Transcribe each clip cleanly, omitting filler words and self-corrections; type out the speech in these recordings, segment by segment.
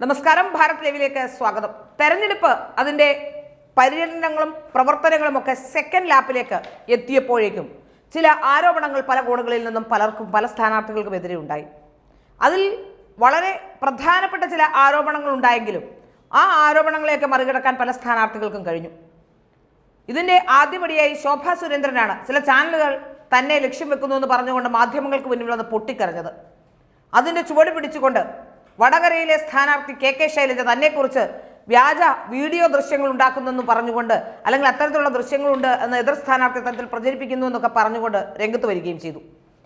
നമസ്കാരം, ഭാരത് ലൈവിലേക്ക് സ്വാഗതം. തെരഞ്ഞെടുപ്പ് അതിൻ്റെ പര്യടനങ്ങളും പ്രവർത്തനങ്ങളും ഒക്കെ സെക്കൻഡ് ലാപ്പിലേക്ക് എത്തിയപ്പോഴേക്കും ചില ആരോപണങ്ങൾ പല കോണുകളിൽ നിന്നും പലർക്കും പല സ്ഥാനാർത്ഥികൾക്കും എതിരെ ഉണ്ടായി. അതിൽ വളരെ പ്രധാനപ്പെട്ട ചില ആരോപണങ്ങൾ ഉണ്ടായെങ്കിലും ആ ആരോപണങ്ങളെയൊക്കെ മറികടക്കാൻ പല സ്ഥാനാർത്ഥികൾക്കും കഴിഞ്ഞു. ഇതിൻ്റെ ആദ്യപടിയായി ശോഭാ സുരേന്ദ്രനാണ് ചില ചാനലുകൾ തന്നെ ലക്ഷ്യം വെക്കുന്നു എന്ന് പറഞ്ഞുകൊണ്ട് മാധ്യമങ്ങൾക്ക് മുന്നിൽ വന്ന് പൊട്ടിക്കരഞ്ഞത്. അതിൻ്റെ ചുവട് പിടിച്ചുകൊണ്ട് വടകരയിലെ സ്ഥാനാർത്ഥി കെ ശൈലജ തന്നെക്കുറിച്ച് വ്യാജ വീഡിയോ ദൃശ്യങ്ങൾ ഉണ്ടാക്കുന്നെന്ന് പറഞ്ഞുകൊണ്ട്, അല്ലെങ്കിൽ അത്തരത്തിലുള്ള ദൃശ്യങ്ങളുണ്ട് എന്ന് എതിർ സ്ഥാനാർത്ഥി തരത്തിൽ പ്രചരിപ്പിക്കുന്നു എന്നൊക്കെ പറഞ്ഞുകൊണ്ട് രംഗത്ത് വരികയും ചെയ്തു.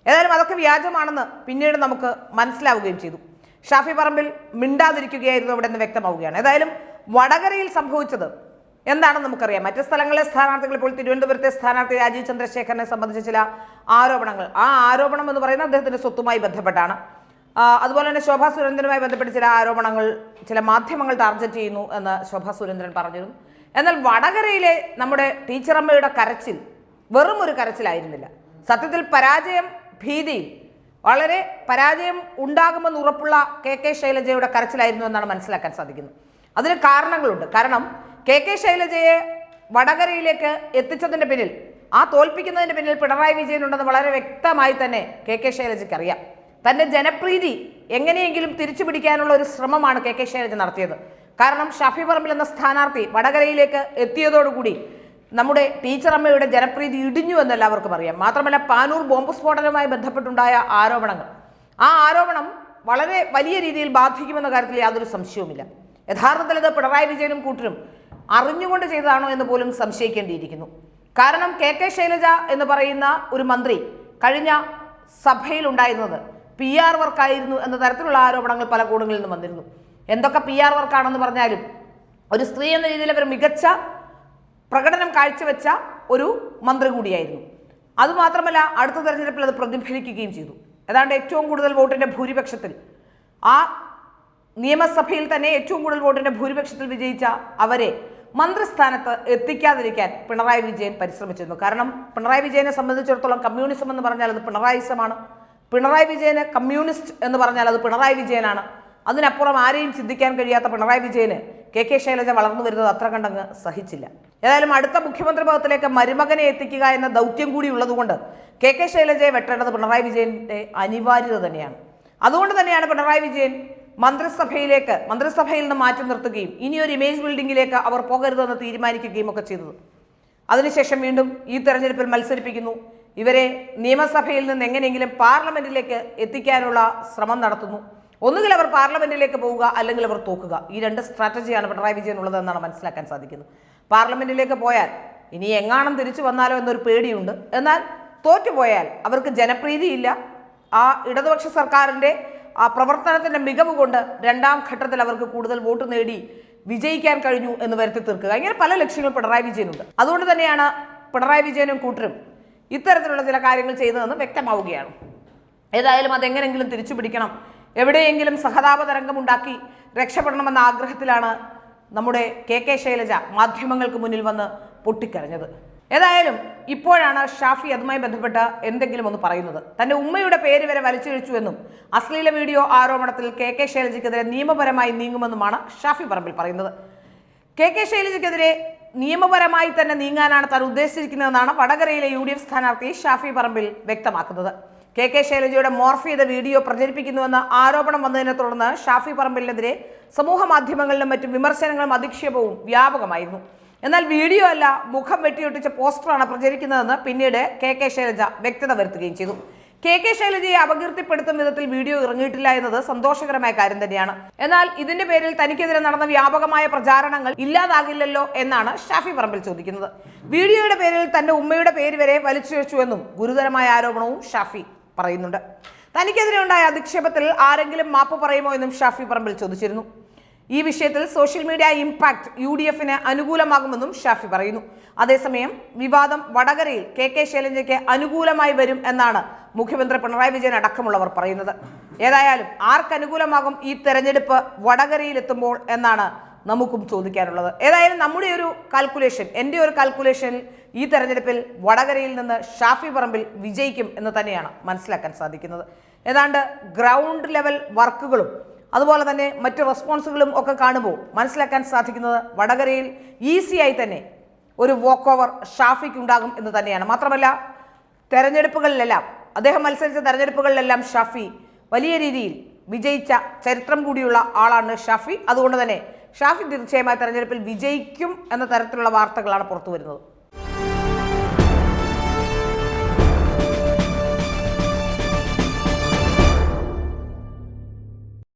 ഏതായാലും അതൊക്കെ വ്യാജമാണെന്ന് പിന്നീട് നമുക്ക് മനസ്സിലാവുകയും ചെയ്തു. ഷാഫി പറമ്പിൽ മിണ്ടാതിരിക്കുകയായിരുന്നു അവിടെ നിന്ന് വ്യക്തമാവുകയാണ്. ഏതായാലും വടകരയിൽ സംഭവിച്ചത് എന്താണെന്ന് നമുക്കറിയാം. മറ്റ് സ്ഥലങ്ങളിലെ സ്ഥാനാർത്ഥികൾ, ഇപ്പോൾ തിരുവനന്തപുരത്തെ സ്ഥാനാർത്ഥി രാജീവ് ചന്ദ്രശേഖരനെ സംബന്ധിച്ച ചില ആരോപണങ്ങൾ, ആ ആരോപണം എന്ന് പറയുന്നത് അദ്ദേഹത്തിൻ്റെ സ്വത്തുമായി ബന്ധപ്പെട്ടാണ്. അതുപോലെ തന്നെ ശോഭാ സുരേന്ദ്രനുമായി ബന്ധപ്പെട്ട് ചില ആരോപണങ്ങൾ ചില മാധ്യമങ്ങൾ ടാർഗറ്റ് ചെയ്യുന്നു എന്ന് ശോഭാ സുരേന്ദ്രൻ പറഞ്ഞിരുന്നു. എന്നാൽ വടകരയിലെ നമ്മുടെ ടീച്ചറമ്മയുടെ കരച്ചിൽ വെറും ഒരു കരച്ചിലായിരുന്നില്ല. സത്യത്തിൽ പരാജയം ഭീതിയിൽ വളരെ പരാജയം ഉണ്ടാകുമെന്ന് ഉറപ്പുള്ള കെ ശൈലജയുടെ കരച്ചിലായിരുന്നു എന്നാണ് മനസ്സിലാക്കാൻ സാധിക്കുന്നത്. അതിന് കാരണങ്ങളുണ്ട്. കാരണം കെ ശൈലജയെ വടകരയിലേക്ക് എത്തിച്ചതിൻ്റെ പിന്നിൽ, ആ തോൽപ്പിക്കുന്നതിൻ്റെ പിന്നിൽ പിണറായി വിജയൻ ഉണ്ടെന്ന് വളരെ വ്യക്തമായി തന്നെ കെ ശൈലജയ്ക്ക് അറിയാം. തൻ്റെ ജനപ്രീതി എങ്ങനെയെങ്കിലും തിരിച്ചു പിടിക്കാനുള്ള ഒരു ശ്രമമാണ് കെ ശൈലജ നടത്തിയത്. കാരണം ഷാഫി പറമ്പിൽ എന്ന സ്ഥാനാർത്ഥി വടകരയിലേക്ക് എത്തിയതോടുകൂടി നമ്മുടെ ടീച്ചറമ്മയുടെ ജനപ്രീതി ഇടിഞ്ഞു എന്ന് എല്ലാവർക്കും അറിയാം. മാത്രമല്ല, പാനൂർ ബോംബ് സ്ഫോടനവുമായി ബന്ധപ്പെട്ടുണ്ടായ ആരോപണങ്ങൾ, ആ ആരോപണം വളരെ വലിയ രീതിയിൽ ബാധിക്കുമെന്ന കാര്യത്തിൽ യാതൊരു സംശയവുമില്ല. യഥാർത്ഥത്തിൽ ഇത് പിണറായി വിജയനും കൂട്ടരും അറിഞ്ഞുകൊണ്ട് ചെയ്തതാണോ എന്ന് പോലും സംശയിക്കേണ്ടിയിരിക്കുന്നു. കാരണം കെ ശൈലജ എന്ന് പറയുന്ന ഒരു മന്ത്രി കഴിഞ്ഞ സഭയിൽ ഉണ്ടായിരുന്നത് PR വർക്കായിരുന്നു എന്ന തരത്തിലുള്ള ആരോപണങ്ങൾ പല കോണുകളിൽ നിന്നും വന്നിരുന്നു. എന്തൊക്കെ PR വർക്കാണെന്ന് പറഞ്ഞാലും ഒരു സ്ത്രീ എന്ന രീതിയിൽ അവർ മികച്ച പ്രകടനം കാഴ്ചവെച്ച ഒരു മന്ത്രി കൂടിയായിരുന്നു. അതുമാത്രമല്ല, അടുത്ത തെരഞ്ഞെടുപ്പിൽ അത് പ്രതിഫലിക്കുകയും ചെയ്തു. ഏതാണ്ട് ഏറ്റവും കൂടുതൽ വോട്ടിൻ്റെ ഭൂരിപക്ഷത്തിൽ, ആ നിയമസഭയിൽ തന്നെ ഏറ്റവും കൂടുതൽ വോട്ടിൻ്റെ ഭൂരിപക്ഷത്തിൽ വിജയിച്ച അവരെ മന്ത്രിസ്ഥാനത്ത് എത്തിക്കാതിരിക്കാൻ പിണറായി വിജയൻ പരിശ്രമിച്ചിരുന്നു. കാരണം പിണറായി വിജയനെ സംബന്ധിച്ചിടത്തോളം കമ്മ്യൂണിസം എന്ന് പറഞ്ഞാൽ അത് പിണറായിസമാണ്. പിണറായി വിജയന് കമ്മ്യൂണിസ്റ്റ് എന്ന് പറഞ്ഞാൽ അത് പിണറായി വിജയനാണ്. അതിനപ്പുറം ആരെയും ചിന്തിക്കാൻ കഴിയാത്ത പിണറായി വിജയന് കെ ശൈലജ വളർന്നു വരുന്നത് അത്ര കണ്ടങ്ങ് സഹിച്ചില്ല. ഏതായാലും അടുത്ത മുഖ്യമന്ത്രി പദത്തിലേക്ക് മരുമകനെ എത്തിക്കുക എന്ന ദൗത്യം കൂടി ഉള്ളതുകൊണ്ട് കെ ശൈലജയെ വെട്ടേണ്ടത് പിണറായി വിജയന്റെ അനിവാര്യത തന്നെയാണ്. അതുകൊണ്ട് തന്നെയാണ് പിണറായി വിജയൻ മന്ത്രിസഭയിൽ നിന്ന് മാറ്റി നിർത്തുകയും ഇനിയൊരു ഇമേജ് ബിൽഡിങ്ങിലേക്ക് അവർ പോകരുതെന്ന് തീരുമാനിക്കുകയും ഒക്കെ ചെയ്തത്. അതിനുശേഷം വീണ്ടും ഈ തെരഞ്ഞെടുപ്പിൽ മത്സരിപ്പിക്കുന്നു. ഇവരെ നിയമസഭയിൽ നിന്ന് എങ്ങനെയെങ്കിലും പാർലമെന്റിലേക്ക് എത്തിക്കാനുള്ള ശ്രമം നടത്തുന്നു. ഒന്നുകിൽ അവർ പാർലമെന്റിലേക്ക് പോവുക, അല്ലെങ്കിൽ അവർ തോക്കുക. ഈ രണ്ട് സ്ട്രാറ്റജിയാണ് പിണറായി വിജയൻ ഉള്ളതെന്നാണ് മനസ്സിലാക്കാൻ സാധിക്കുന്നത്. പാർലമെന്റിലേക്ക് പോയാൽ ഇനി എങ്ങാണം തിരിച്ചു വന്നാലോ എന്നൊരു പേടിയുണ്ട്. എന്നാൽ തോറ്റുപോയാൽ അവർക്ക് ജനപ്രീതിയില്ല. ആ ഇടതുപക്ഷ സർക്കാരിൻ്റെ ആ പ്രവർത്തനത്തിൻ്റെ മികവ് കൊണ്ട് രണ്ടാം ഘട്ടത്തിൽ അവർക്ക് കൂടുതൽ വോട്ട് നേടി വിജയിക്കാൻ കഴിഞ്ഞു എന്ന് വരുത്തി തീർക്കുക. ഇങ്ങനെ പല ലക്ഷ്യങ്ങൾ പിണറായി വിജയനുണ്ട്. അതുകൊണ്ട് തന്നെയാണ് പിണറായി വിജയനും കൂട്ടരും ഇത്തരത്തിലുള്ള ചില കാര്യങ്ങൾ ചെയ്തതെന്ന് വ്യക്തമാവുകയാണ്. ഏതായാലും അതെങ്ങനെങ്കിലും തിരിച്ചു പിടിക്കണം, എവിടെയെങ്കിലും സഹതാപ തരംഗമുണ്ടാക്കി രക്ഷപ്പെടണമെന്ന ആഗ്രഹത്തിലാണ് നമ്മുടെ കെ ശൈലജ മാധ്യമങ്ങൾക്ക് മുന്നിൽ വന്ന് പൊട്ടിക്കരഞ്ഞത്. ഏതായാലും ഇപ്പോഴാണ് ഷാഫി അതുമായി ബന്ധപ്പെട്ട് എന്തെങ്കിലും ഒന്ന് പറയുന്നത്. തൻ്റെ ഉമ്മയുടെ പേര് വരെ വലിച്ചിഴിച്ചുവെന്നും അശ്ലീല വീഡിയോ ആരോപണത്തിൽ കെ ശൈലജയ്ക്കെതിരെ നിയമപരമായി നീങ്ങുമെന്നുമാണ് ഷാഫി പറമ്പിൽ പറയുന്നത്. കെ ശൈലജയ്ക്കെതിരെ നിയമപരമായി തന്നെ നീങ്ങാനാണ് താൻ ഉദ്ദേശിച്ചിരിക്കുന്നതെന്നാണ് വടകരയിലെ UDF സ്ഥാനാർത്ഥി ഷാഫി പറമ്പിൽ വ്യക്തമാക്കുന്നത്. കെ ശൈലജയുടെ മോർഫ് ചെയ്ത വീഡിയോ പ്രചരിപ്പിക്കുന്നുവെന്ന ആരോപണം വന്നതിനെ തുടർന്ന് ഷാഫി പറമ്പിലിനെതിരെ സമൂഹ മാധ്യമങ്ങളിലും മറ്റും വിമർശനങ്ങളും അധിക്ഷേപവും വ്യാപകമായിരുന്നു. എന്നാൽ വീഡിയോ അല്ല, മുഖം വെട്ടിയൊട്ടിച്ച പോസ്റ്ററാണ് പ്രചരിക്കുന്നതെന്ന് പിന്നീട് കെ ശൈലജ വ്യക്തത വരുത്തുകയും ചെയ്തു. കെ ശൈലജയെ അപകീർത്തിപ്പെടുത്തും വിധത്തിൽ വീഡിയോ ഇറങ്ങിയിട്ടില്ല എന്നത് സന്തോഷകരമായ കാര്യം തന്നെയാണ്. എന്നാൽ ഇതിന്റെ പേരിൽ തനിക്കെതിരെ നടന്ന വ്യാപകമായ പ്രചാരണങ്ങൾ ഇല്ലാതാകില്ലല്ലോ എന്നാണ് ഷാഫി പറമ്പിൽ ചോദിക്കുന്നത്. വീഡിയോയുടെ പേരിൽ തന്റെ ഉമ്മയുടെ പേര് വരെ വലിച്ചുവെച്ചുവെന്നും ഗുരുതരമായ ആരോപണവും ഷാഫി പറയുന്നുണ്ട്. തനിക്കെതിരെ ഉണ്ടായ അധിക്ഷേപത്തിൽ ആരെങ്കിലും മാപ്പ് പറയുമോ എന്നും ഷാഫി പറമ്പിൽ ചോദിച്ചിരുന്നു. ഈ വിഷയത്തിൽ സോഷ്യൽ മീഡിയ ഇമ്പാക്ട് UDFന് അനുകൂലമാകുമെന്നും ഷാഫി പറയുന്നു. അതേസമയം വിവാദം വടകരയിൽ കെ ശൈലജയ്ക്ക് അനുകൂലമായി വരും എന്നാണ് മുഖ്യമന്ത്രി പിണറായി വിജയൻ അടക്കമുള്ളവർ പറയുന്നത്. ഏതായാലും ആർക്കനുകൂലമാകും ഈ തെരഞ്ഞെടുപ്പ് വടകരയിൽ എത്തുമ്പോൾ എന്നാണ് നമുക്കും ചോദിക്കാനുള്ളത്. ഏതായാലും നമ്മുടെ ഒരു കാൽക്കുലേഷൻ, എൻ്റെ ഒരു കാൽക്കുലേഷൻ, ഈ തെരഞ്ഞെടുപ്പിൽ വടകരയിൽ നിന്ന് ഷാഫി പറമ്പിൽ വിജയിക്കും എന്ന് തന്നെയാണ് മനസ്സിലാക്കാൻ സാധിക്കുന്നത്. ഏതാണ്ട് ഗ്രൗണ്ട് ലെവൽ വർക്കുകളും അതുപോലെ തന്നെ മറ്റു റെസ്പോൺസുകളും ഒക്കെ കാണുമ്പോൾ മനസ്സിലാക്കാൻ സാധിക്കുന്നത് വടകരയിൽ ഈസിയായി തന്നെ ഒരു വോക്ക് ഓവർ ഷാഫിക്ക് ഉണ്ടാകും എന്ന് തന്നെയാണ്. മാത്രമല്ല തെരഞ്ഞെടുപ്പുകളിലെല്ലാം അദ്ദേഹം മത്സരിച്ച തെരഞ്ഞെടുപ്പുകളിലെല്ലാം ഷാഫി വലിയ രീതിയിൽ വിജയിച്ച ചരിത്രം കൂടിയുള്ള ആളാണ് ഷാഫി. അതുകൊണ്ട് തന്നെ ഷാഫി തീർച്ചയായും തെരഞ്ഞെടുപ്പിൽ വിജയിക്കും എന്ന തരത്തിലുള്ള വാർത്തകളാണ് പുറത്തു വരുന്നത്.